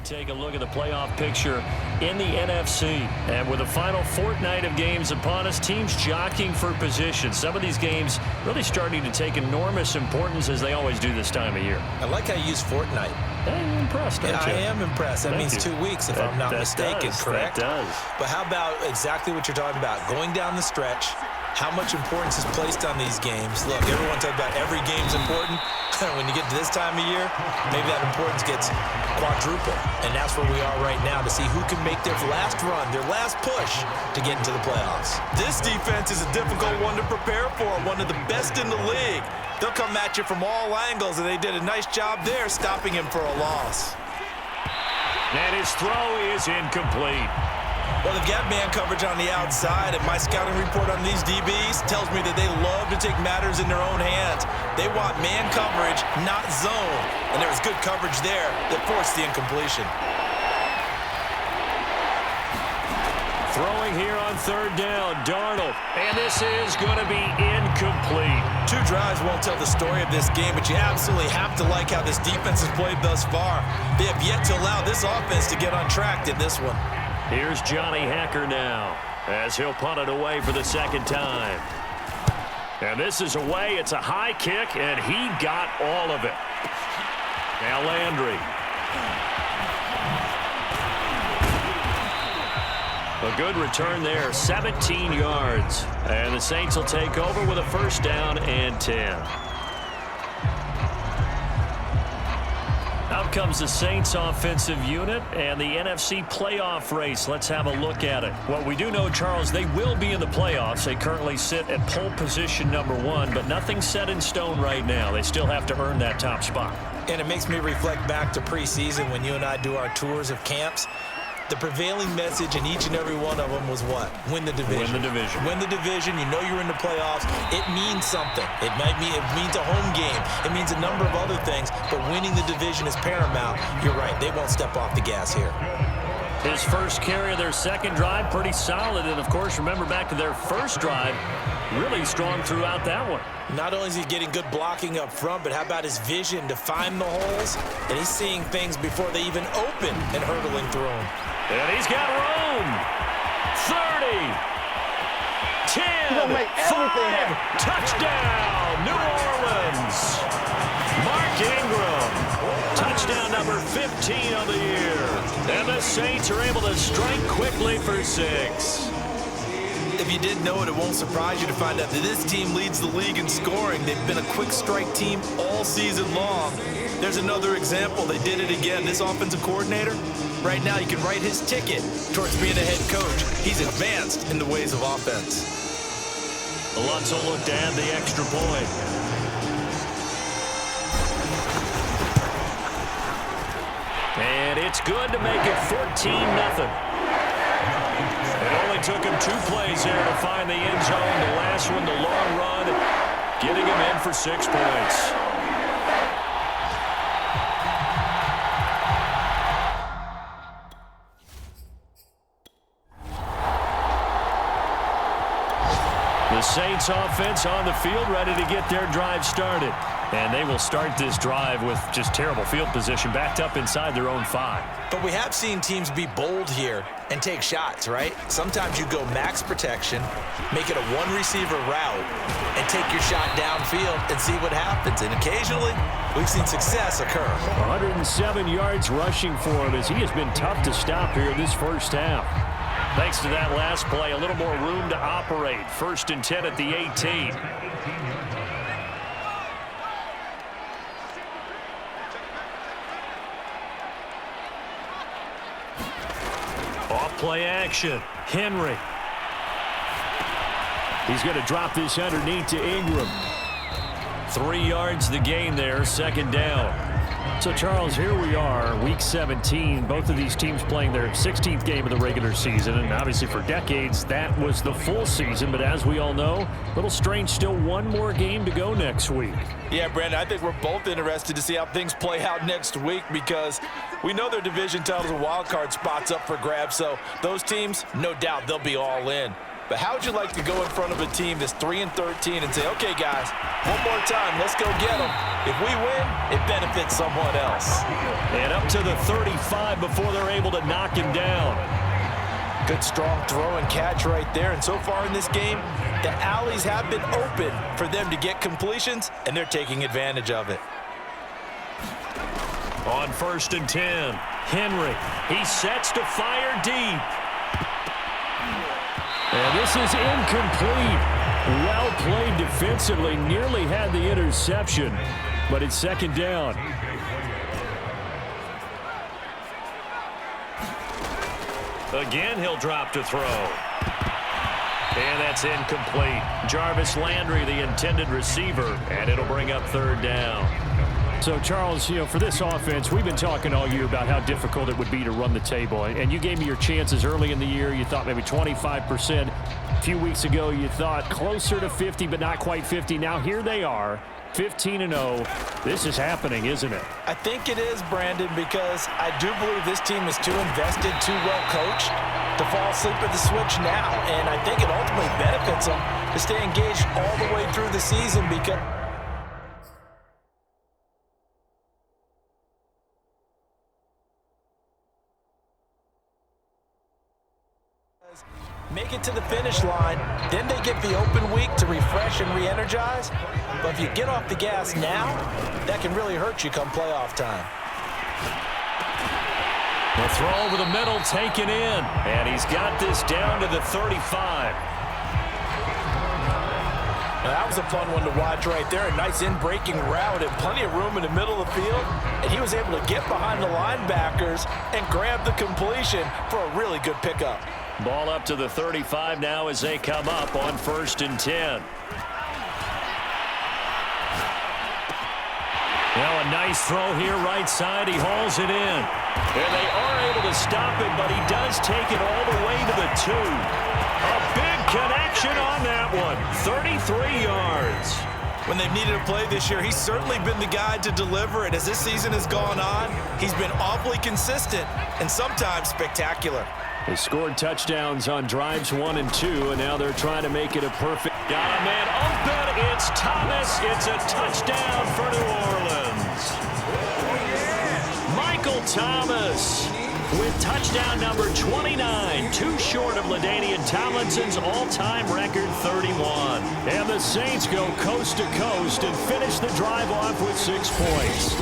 We take a look at the playoff picture in the NFC. And with the final fortnight of games upon us, teams jockeying for position. Some of these games really starting to take enormous importance as they always do this time of year. I like how you use fortnight. You're impressed, aren't you? I am impressed. That means 2 weeks, if I'm not mistaken, correct? That does. But how about exactly what you're talking about? Going down the stretch, how much importance is placed on these games. Look, everyone talks about every game's important. When you get to this time of year, maybe that importance gets quadruple. And that's where we are right now to see who can make their last run, their last push to get into the playoffs. This defense is a difficult one to prepare for, one of the best in the league. They'll come at you from all angles, and they did a nice job there stopping him for a loss. And his throw is incomplete. Well, they've got man coverage on the outside, and my scouting report on these DBs tells me that they love to take matters in their own hands. They want man coverage, not zone. And there was good coverage there that forced the incompletion. Throwing here on third down, Darnold. And this is going to be incomplete. 2 drives won't tell the story of this game, but you absolutely have to like how this defense has played thus far. They have yet to allow this offense to get untracked in this one. Here's Johnny Hacker now as he'll punt it away for the second time. And this is away. It's a high kick, and he got all of it. Now Landry. A good return there, 17 yards. And the Saints will take over with a first down and 10. Out comes the Saints offensive unit and the NFC playoff race. Let's have a look at it. Well, we do know, Charles, they will be in the playoffs. They currently sit at pole position #1, but nothing's set in stone right now. They still have to earn that top spot. And it makes me reflect back to preseason when you and I do our tours of camps. The prevailing message in each and every one of them was what? Win the division. Win the division. Win the division. You know you're in the playoffs. It means something. It means a home game. It means a number of other things, but winning the division is paramount. You're right. They won't step off the gas here. His first carry of their second drive, pretty solid. And, of course, remember back to their first drive, really strong throughout that one. Not only is he getting good blocking up front, but how about his vision to find the holes? And he's seeing things before they even open and hurdling through them. And he's got room. 30. 10. 5. Touchdown, New Orleans. Mark Ingram. Touchdown number 15 of the year. And the Saints are able to strike quickly for 6. If you didn't know it, it won't surprise you to find out that this team leads the league in scoring. They've been a quick strike team all season long. There's another example. They did it again. This offensive coordinator, right now, you can write his ticket towards being a head coach. He's advanced in the ways of offense. Alonso looked to add the extra point. And it's good to make it 14-0. It only took him 2 plays there to find the end zone. The last one, the long run, getting him in for 6 points. The Saints offense on the field, ready to get their drive started. And they will start this drive with just terrible field position, backed up inside their own 5. But we have seen teams be bold here and take shots, right? Sometimes you go max protection, make it a 1-receiver route, and take your shot downfield and see what happens. And occasionally, we've seen success occur. 107 yards rushing for him as he has been tough to stop here this first half. Thanks to that last play, a little more room to operate. 1st and 10 at the 18. Off-play action. Henry. He's going to drop this underneath to Ingram. 3 yards the gain there, 2nd down. So, Charles, here we are, Week 17. Both of these teams playing their 16th game of the regular season. And obviously for decades, that was the full season. But as we all know, a little strange, still one more game to go next week. Yeah, Brandon, I think we're both interested to see how things play out next week because we know their division titles and wild card spots up for grabs. So those teams, no doubt, they'll be all in. But how would you like to go in front of a team that's 3-13 and say, okay, guys, one more time, let's go get them. If we win, it benefits someone else. And up to the 35 before they're able to knock him down. Good, strong throw and catch right there. And so far in this game, the alleys have been open for them to get completions, and they're taking advantage of it. On 1st and 10, Henry. He sets to fire deep. And this is incomplete. Well played defensively. Nearly had the interception, but it's 2nd down. Again, he'll drop to throw. And that's incomplete. Jarvis Landry, the intended receiver, and it'll bring up 3rd down. So, Charles, for this offense, we've been talking all year about how difficult it would be to run the table. And you gave me your chances early in the year. You thought maybe 25%. A few weeks ago, you thought closer to 50, but not quite 50. Now, here they are, 15-0. This is happening, isn't it? I think it is, Brandon, because I do believe this team is too invested, too well coached to fall asleep at the switch now. And I think it ultimately benefits them to stay engaged all the way through the season because make it to the finish line, then they get the open week to refresh and re-energize. But if you get off the gas now, that can really hurt you come playoff time. The throw over the middle taken in, and he's got this down to the 35. Now, that was a fun one to watch right there. A nice in-breaking route and plenty of room in the middle of the field. And he was able to get behind the linebackers and grab the completion for a really good pickup. Ball up to the 35 now as they come up on 1st and 10. Now a nice throw here right side. He hauls it in. And they are able to stop it, but he does take it all the way to the 2. A big connection on that one. 33 yards. When they've needed a play this year, he's certainly been the guy to deliver it. As this season has gone on, he's been awfully consistent and sometimes spectacular. They scored touchdowns on drives 1 and 2, and now they're trying to make it a perfect. Got a man open. It's Thomas. It's a touchdown for New Orleans. Michael Thomas with touchdown number 29, too short of LaDainian Tomlinson's all-time record 31. And the Saints go coast to coast and finish the drive off with 6 points.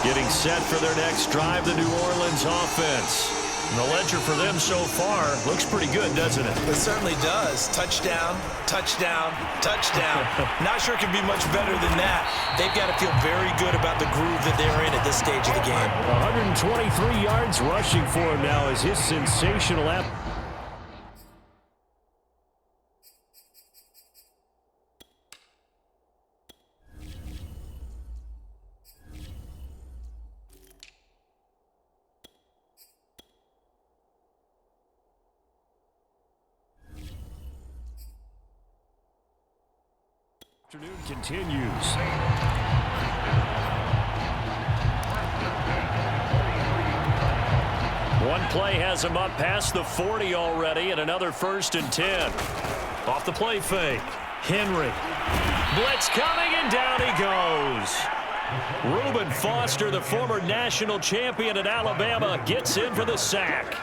Getting set for their next drive, the New Orleans offense. And the ledger for them so far looks pretty good, doesn't it? It certainly does. Touchdown, touchdown, touchdown. Not sure it can be much better than that. They've got to feel very good about the groove that they're in at this stage of the game. 123 yards rushing for him now as his sensational app. Afternoon continues. One play has him up past the 40 already, and another 1st and 10. Off the play fake. Henry. Blitz coming, and down he goes. Reuben Foster, the former national champion at Alabama, gets in for the sack.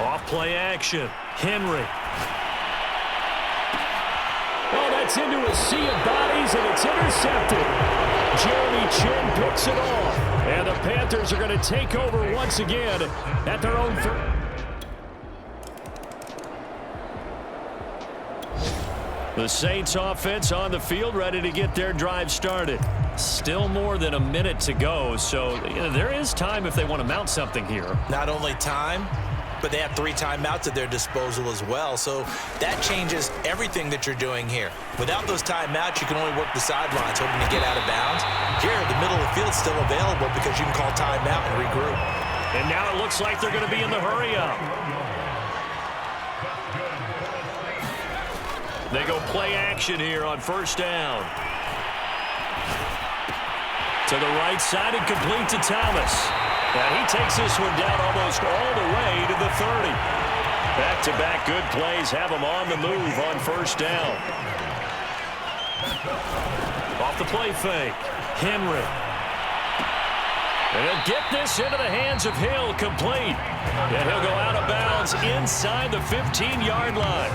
Off play action. Henry. Oh, that's into a sea of bodies, and it's intercepted. Jeremy Chin picks it off. And the Panthers are going to take over once again at their own. The Saints offense on the field, ready to get their drive started. Still more than a minute to go, so there is time if they want to mount something here. Not only time, but they have 3 timeouts at their disposal as well. So that changes everything that you're doing here. Without those timeouts, you can only work the sidelines, hoping to get out of bounds. Here, the middle of the field's still available because you can call timeout and regroup. And now it looks like they're going to be in the hurry-up. They go play action here on 1st down. To the right side and complete to Thomas. And he takes this one down almost all the way to the 30. Back-to-back good plays have him on the move on first down. Off the play fake. Henry. And he'll get this into the hands of Hill, complete. And he'll go out of bounds inside the 15-yard line.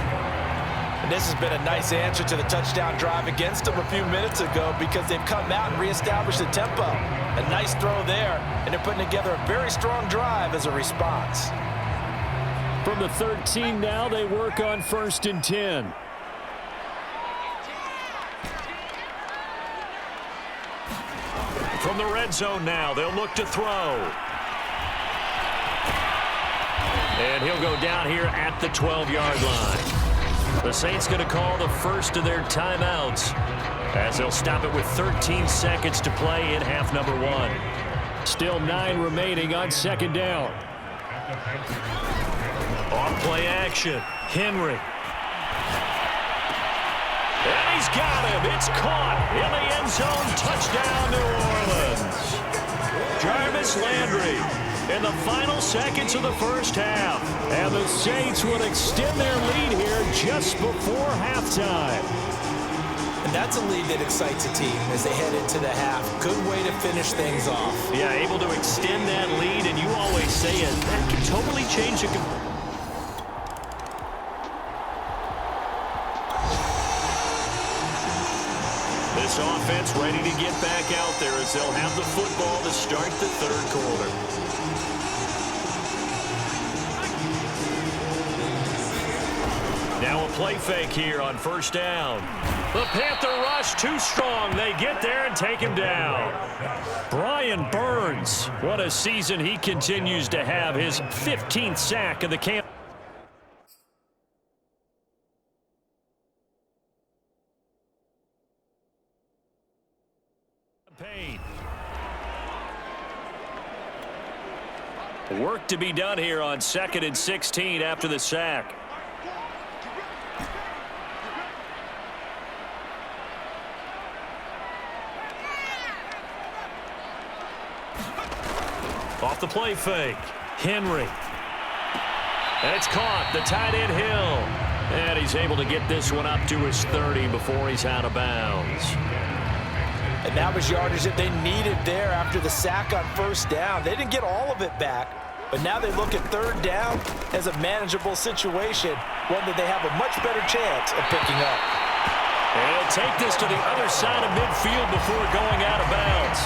And this has been a nice answer to the touchdown drive against them a few minutes ago because they've come out and reestablished the tempo. A nice throw there, and they're putting together a very strong drive as a response. From the 13 now, they work on 1st and 10. From the red zone now, they'll look to throw. And he'll go down here at the 12-yard line. The Saints going to call the first of their timeouts as they'll stop it with 13 seconds to play in half number 1. Still 9 remaining on 2nd down. On play action, Henry. And he's got him. It's caught in the end zone. Touchdown, New Orleans. Jarvis Landry in the final seconds of the first half. And the Saints will extend their lead here just before halftime. And that's a lead that excites a team as they head into the half. Good way to finish things off. Yeah, able to extend that lead, and you always say it. That can totally change it. This offense ready to get back out there as they'll have the football to start the 3rd quarter. Now a play fake here on 1st down. The Panther rush too strong. They get there and take him down. Brian Burns, what a season he continues to have. His 15th sack of the campaign. Work to be done here on 2nd and 16 after the sack. Off the play fake, Henry. And it's caught, the tight end Hill. And he's able to get this one up to his 30 before he's out of bounds. And that was yardage that they needed there after the sack on 1st down. They didn't get all of it back, but now they look at 3rd down as a manageable situation, one that they have a much better chance of picking up. And he'll take this to the other side of midfield before going out of bounds.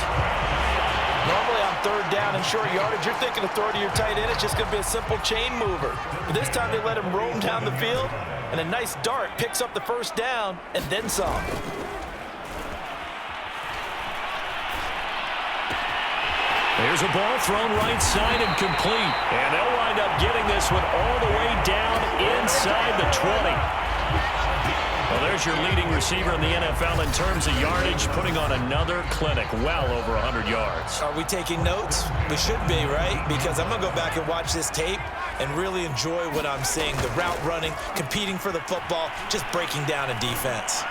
Normally on 3rd down and short yardage, you're thinking of throw to your tight end. It's just going to be a simple chain mover. But this time they let him roam down the field, and a nice dart picks up the 1st down and then some. There's a ball thrown right side and complete. And they'll wind up getting this one all the way down inside the 20. Well, there's your leading receiver in the NFL in terms of yardage, putting on another clinic, well over 100 yards. Are we taking notes? We should be, right? Because I'm going to go back and watch this tape and really enjoy what I'm seeing. The route running, competing for the football, just breaking down a defense.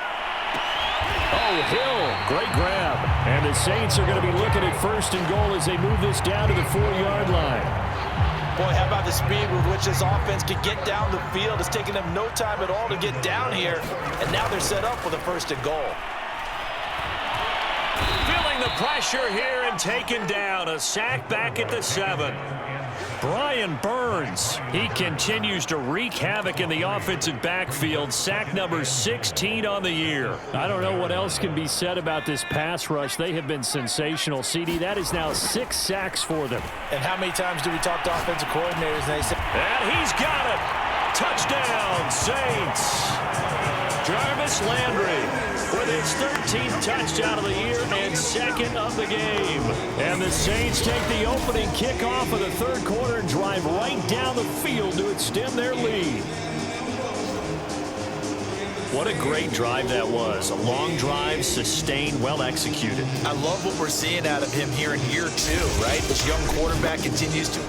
Oh, Hill, great grab. And the Saints are going to be looking at 1st and goal as they move this down to the 4-yard line. Boy, how about the speed with which this offense can get down the field? It's taking them no time at all to get down here, and now they're set up with a 1st and goal. Feeling the pressure here and taken down. A sack back at the 7. Brian Burns, he continues to wreak havoc in the offensive backfield. Sack number 16 on the year. I don't know what else can be said about this pass rush. They have been sensational. CD, that is now 6 sacks for them. And how many times do we talk to offensive coordinators and they say, and he's got it. Touchdown, Saints. Jarvis Landry with his 13th touchdown of the year and 2nd of the game. And the Saints take the opening kickoff of the 3rd quarter and drive right down the field to extend their lead. What a great drive that was. A long drive, sustained, well executed. I love what we're seeing out of him here in year 2, right? This young quarterback continues to...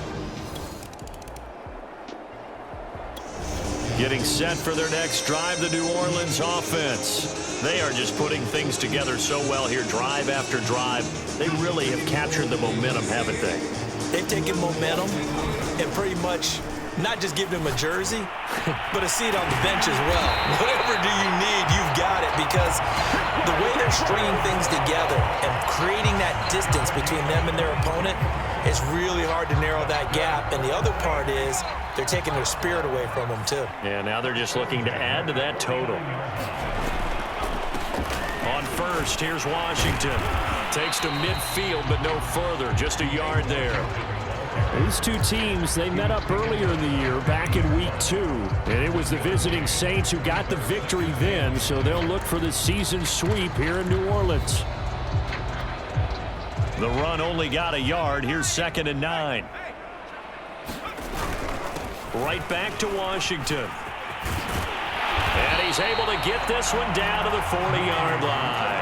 Getting set for their next drive, the New Orleans offense. They are just putting things together so well here, drive after drive. They really have captured the momentum, haven't they? They've taken momentum and pretty much not just given him a jersey, but a seat on the bench as well. Whatever do you need, you've got it, because the way they're stringing things together and creating that distance between them and their opponent, it's really hard to narrow that gap. And the other part is they're taking their spirit away from them too. Yeah, now they're just looking to add to that total. On first, here's Washington. Takes to midfield, but no further. Just a yard there. These two teams, they met up earlier in the year, back in week 2. And it was the visiting Saints who got the victory then, so they'll look for the season sweep here in New Orleans. The run only got a yard. Here's 2nd and 9. Right back to Washington. And he's able to get this one down to the 40-yard line.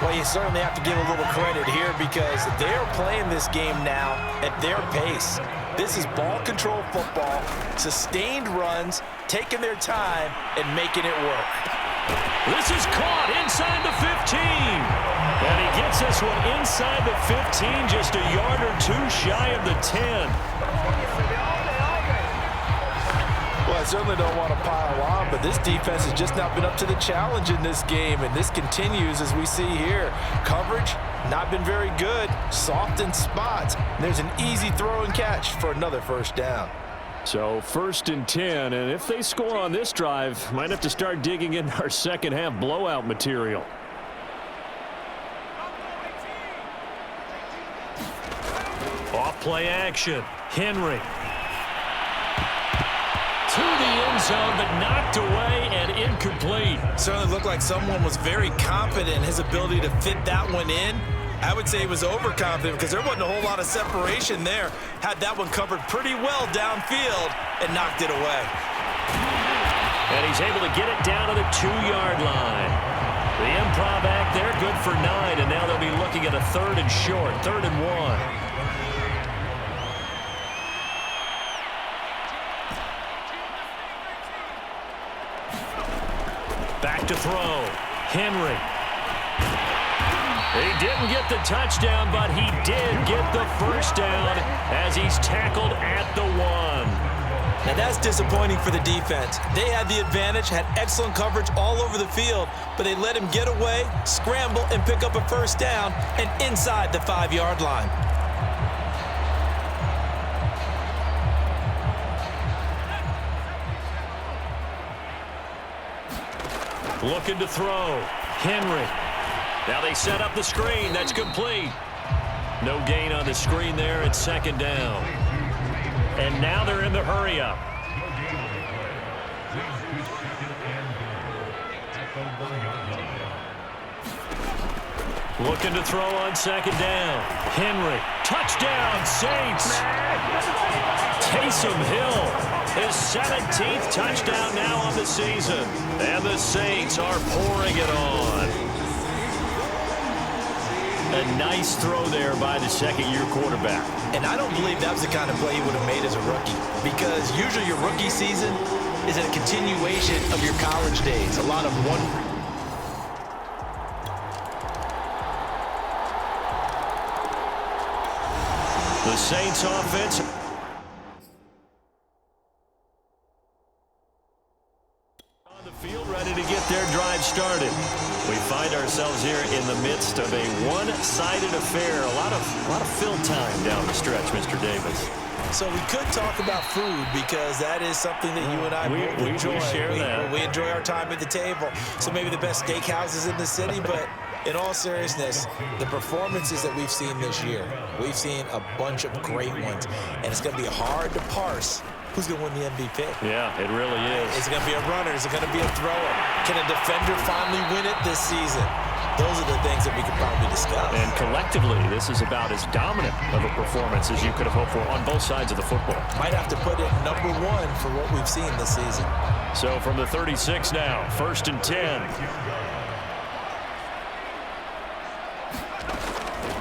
Well, you certainly have to give a little credit here, because they're playing this game now at their pace. This is ball control football, sustained runs, taking their time, and making it work. This is caught inside the 15. And he gets this one inside the 15, just a yard or two shy of the 10. Well, I certainly don't want to pile on, but this defense has just not been up to the challenge in this game, and this continues as we see here. Coverage, not been very good, soft in spots. There's an easy throw and catch for another first down. So 1st and 10, and if they score on this drive, might have to start digging in our second half blowout material. Off play action. Henry. To the end zone, but knocked away and incomplete. Certainly looked like someone was very confident in his ability to fit that one in. I would say he was overconfident, because there wasn't a whole lot of separation there. Had that one covered pretty well downfield and knocked it away. And he's able to get it down to the 2-yard line. The improv act there, good for 9, and now they'll be looking at a 3rd and short, 3rd and 1. Back to throw. Henry. He didn't get the touchdown, but he did get the first down as he's tackled at the 1. Now that's disappointing for the defense. They had the advantage, had excellent coverage all over the field, but they let him get away, scramble, and pick up a first down, and inside the 5-yard line. Looking to throw. Henry. Now they set up the screen. That's complete. No gain on the screen there. It's 2nd down. And now they're in the hurry-up. Looking to throw on 2nd down. Henry. Touchdown, Saints. Taysom Hill. His 17th touchdown now on the season. And the Saints are pouring it on. A nice throw there by the 2nd-year quarterback. And I don't believe that was the kind of play he would have made as a rookie, because usually your rookie season is a continuation of your college days. A lot of one. The Saints offense on the field, ready to get their drive started. We find ourselves here in the midst of a one-sided affair. A lot of fill time down the stretch, Mr. Davis. So we could talk about food, because that is something that you and I both enjoy. We share that. We enjoy our time at the table. So maybe the best steakhouses in the city, but in all seriousness, the performances that we've seen this year, we've seen a bunch of great ones, and it's going to be hard to parse who's going to win the MVP. Yeah, it really is. Is it going to be a runner? Is it going to be a thrower? Can a defender finally win it this season? Those are the things that we could probably discuss. And collectively, this is about as dominant of a performance as you could have hoped for on both sides of the football. Might have to put it #1 for what we've seen this season. So from the 36 now, 1st and 10.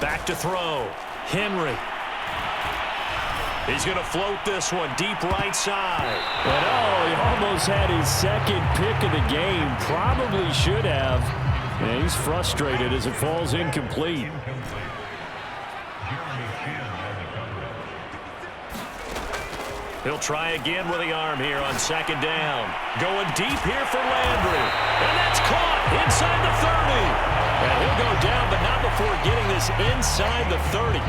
Back to throw. Henry. He's going to float this one deep right side. And oh, he almost had his second pick of the game. Probably should have. And he's frustrated as it falls incomplete. He'll try again with the arm here on second down. Going deep here for Landry. And that's caught inside the 30. And he'll go down, but not before getting this inside the 30.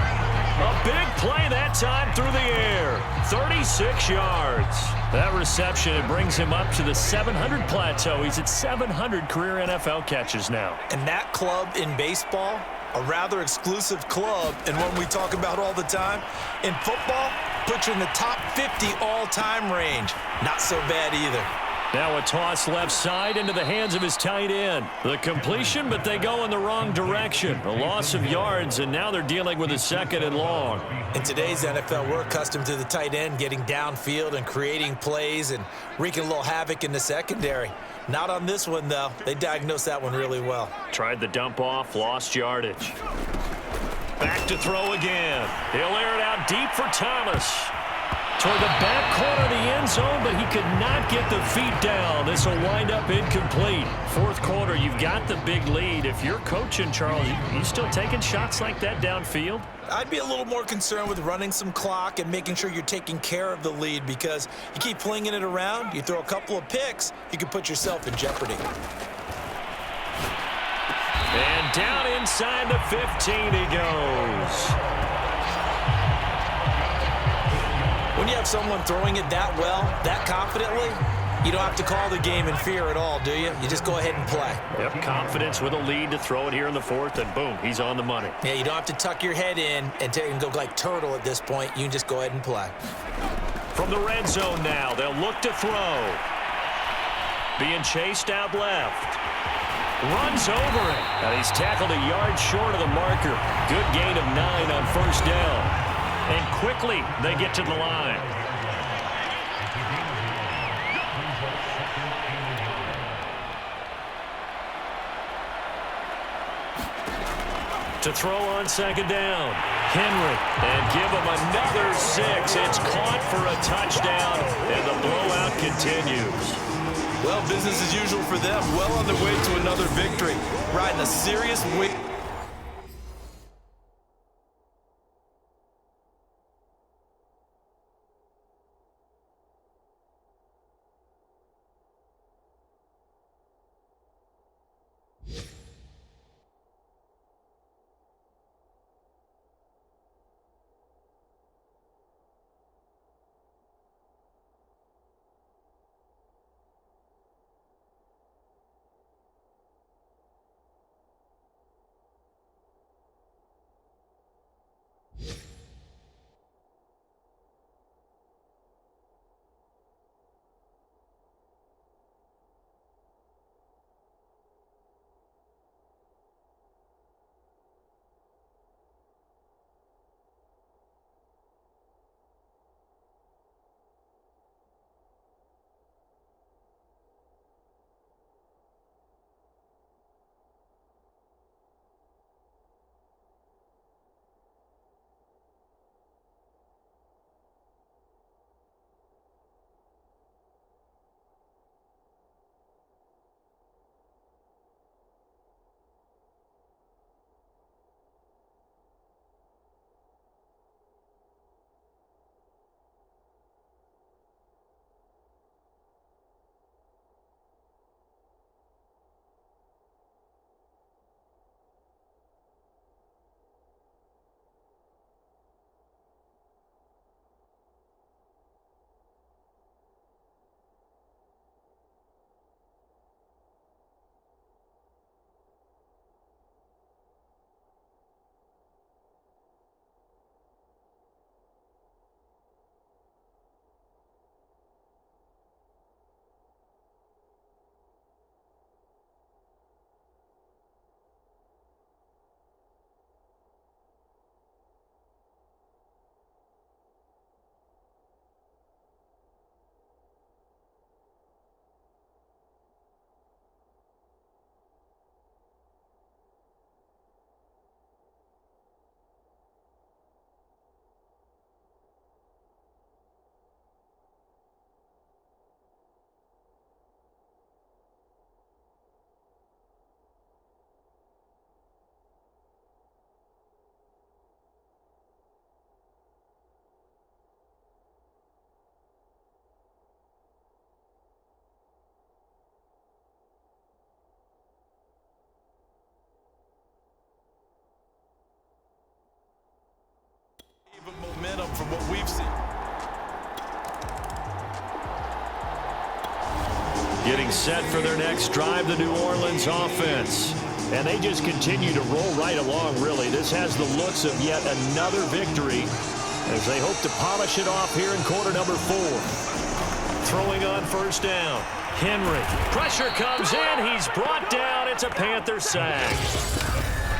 A big play that time through the air. 36 yards. That reception, it brings him up to the 700 plateau. He's at 700 career NFL catches now. And that club in baseball, a rather exclusive club, and one we talk about all the time. In football, puts you in the top 50 all-time range. Not so bad either. Now a toss left side into the hands of his tight end. The completion, but they go in the wrong direction. A loss of yards, and now they're dealing with a second and long. In today's NFL, we're accustomed to the tight end getting downfield and creating plays and wreaking a little havoc in the secondary. Not on this one, though. They diagnosed that one really well. Tried the dump off, lost yardage. Back to throw again. He'll air it out deep for Thomas. Toward the back corner of the end zone, but he could not get the feet down. This will wind up incomplete. Fourth quarter, you've got the big lead. If you're coaching, Charles, you still taking shots like that downfield? I'd be a little more concerned with running some clock and making sure you're taking care of the lead, because you keep flinging it around, you throw a couple of picks, you could put yourself in jeopardy. And down inside the 15 he goes. When you have someone throwing it that well, that confidently, you don't have to call the game in fear at all, do you? You just go ahead and play. Yep, confidence with a lead to throw it here in the fourth, and boom, he's on the money. Yeah, you don't have to tuck your head in and go like turtle at this point. You can just go ahead and play. From the red zone now, they'll look to throw. Being chased out left. Runs over it. And he's tackled a yard short of the marker. Good gain of 9 on first down. And quickly, they get to the line. To throw on second down. Henry. And give him another 6. It's caught for a touchdown, and the blowout continues. Well, business as usual for them. Well on their way to another victory. Riding a serious win. what we've seen. Getting set for their next drive, the New Orleans offense. And they just continue to roll right along, really. This has the looks of yet another victory as they hope to polish it off here in quarter number 4. Throwing on first down. Henry. Pressure comes in. He's brought down. It's a Panther sack.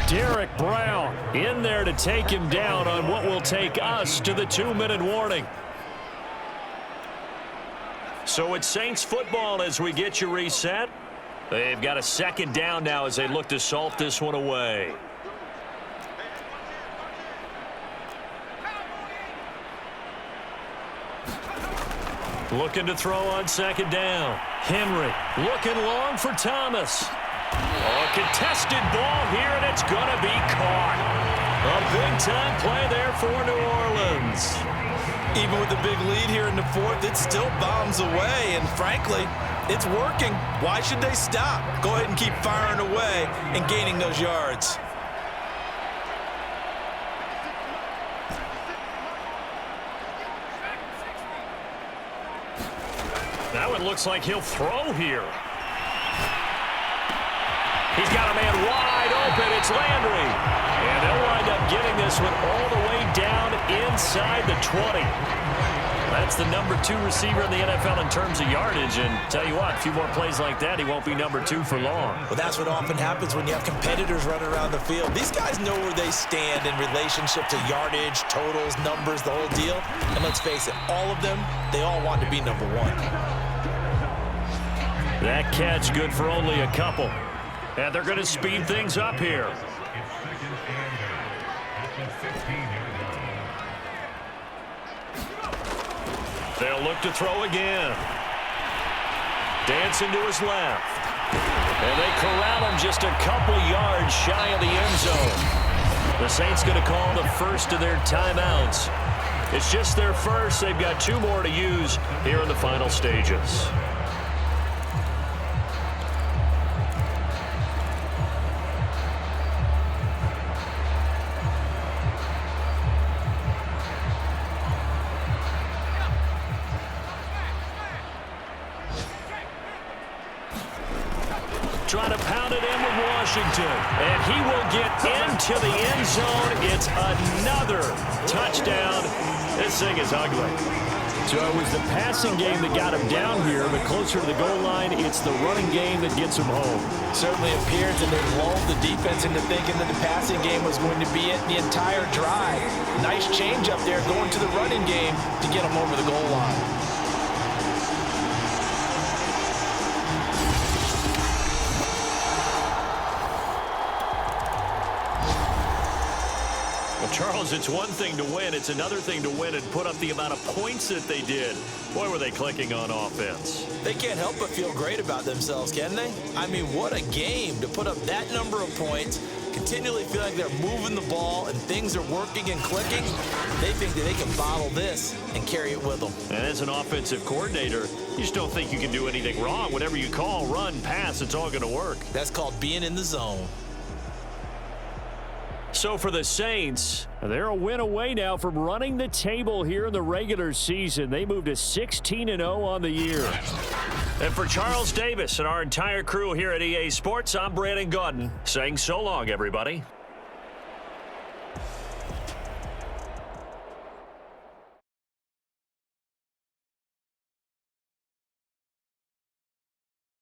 Derek Brown in there to take him down on what will take us to the 2-minute warning. So it's Saints football as we get you reset. They've got a second down now as they look to salt this one away. Looking to throw on second down. Henry looking long for Thomas. A contested ball here, and it's going to be caught. A big-time play there for New Orleans. Even with the big lead here in the 4th, it still bombs away, and frankly, it's working. Why should they stop? Go ahead and keep firing away and gaining those yards. Now it looks like he'll throw here. He's got a man wide open. It's Landry. And they'll wind up getting this one all the way down inside the 20. That's the number 2 receiver in the NFL in terms of yardage. And tell you what, a few more plays like that, he won't be number 2 for long. Well, that's what often happens when you have competitors running around the field. These guys know where they stand in relationship to yardage, totals, numbers, the whole deal. And let's face it, all of them, they all want to be number 1. That catch good for only a couple. And they're going to speed things up here. They'll look to throw again. Dancing to his left. And they corral him just a couple yards shy of the end zone. The Saints going to call the first of their timeouts. It's just their first. They've got 2 more to use here in the final stages. Trying to pound it in with Washington. And he will get into the end zone. It's another touchdown. This thing is ugly. So it was the passing game that got him down here, but closer to the goal line, it's the running game that gets him home. Certainly appears that they lulled the defense into thinking that the passing game was going to be it the entire drive. Nice change up there going to the running game to get him over the goal line. Charles, it's one thing to win. It's another thing to win and put up the amount of points that they did. Boy, were they clicking on offense. They can't help but feel great about themselves, can they? I mean, what a game to put up that number of points, continually feel like they're moving the ball and things are working and clicking. They think that they can bottle this and carry it with them. And as an offensive coordinator, you just don't think you can do anything wrong. Whatever you call, run, pass, it's all going to work. That's called being in the zone. So for the Saints, they're a win away now from running the table here in the regular season. They moved to 16-0 on the year. And for Charles Davis and our entire crew here at EA Sports, I'm Brandon Gaudin saying so long, everybody.